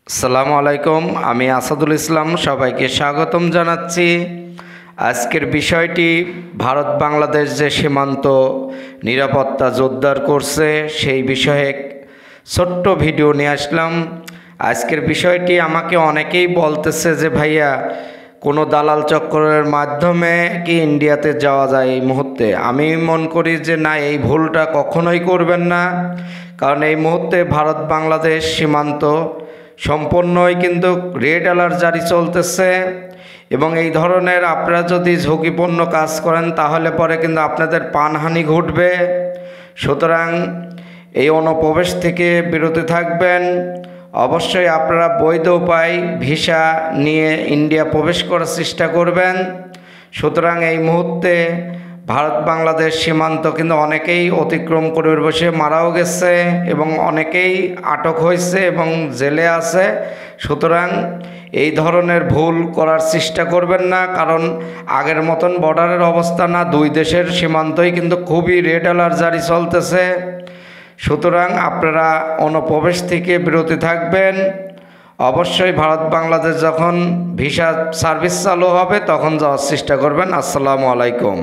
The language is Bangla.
আসসালামু আলাইকুম, আমি আসাদুল ইসলাম। সবাইকে স্বাগতম জানাচ্ছি। আজকের বিষয়টি ভারত বাংলাদেশ যে সীমান্ত নিরাপত্তা জোরদার করছে সেই বিষয়ে ছোট্ট ভিডিও নিয়ে আসলাম। আজকের বিষয়টি আমাকে অনেকেই বলতেছে যে ভাইয়া কোনো দালাল চক্রের মাধ্যমে কি ইন্ডিয়াতে যাওয়া যায় এই মুহূর্তে। আমি মনে করি যে না, এই ভুলটা কখনোই করবেন না। কারণ এই মুহূর্তে ভারত বাংলাদেশ সীমান্ত সম্পূর্ণই কিন্তু রেড অ্যালার্ট জারি চলতেছে, এবং এই ধরনের আপনারা যদি ঝুঁকিপূর্ণ কাজ করেন তাহলে পরে কিন্তু আপনাদের প্রাণহানি ঘটবে। সুতরাং এই অনুপ্রবেশ থেকে বিরত থাকবেন। অবশ্যই আপনারা বৈধ উপায় ভিসা নিয়ে ইন্ডিয়া প্রবেশ করার চেষ্টা করবেন। সুতরাং এই মুহূর্তে ভারত বাংলাদেশ সীমান্ত কিন্তু অনেকেই অতিক্রম করে বসে মারাও গেছে এবং অনেকেই আটক হয়েছে এবং জেলে আছে। সুতরাং এই ধরনের ভুল করার চেষ্টা করবেন না, কারণ আগের মতন বর্ডারের অবস্থা না, দুই দেশের সীমান্তই কিন্তু খুবই রেড অ্যালার্ট জারি চলতেছে। সুতরাং আপনারা অনুপ্রবেশ থেকে বিরত থাকবেন। অবশ্যই ভারত বাংলাদেশ যখন ভিসা সার্ভিস চালু হবে তখন যাওয়ার চেষ্টা করবেন। আসসালামু আলাইকুম।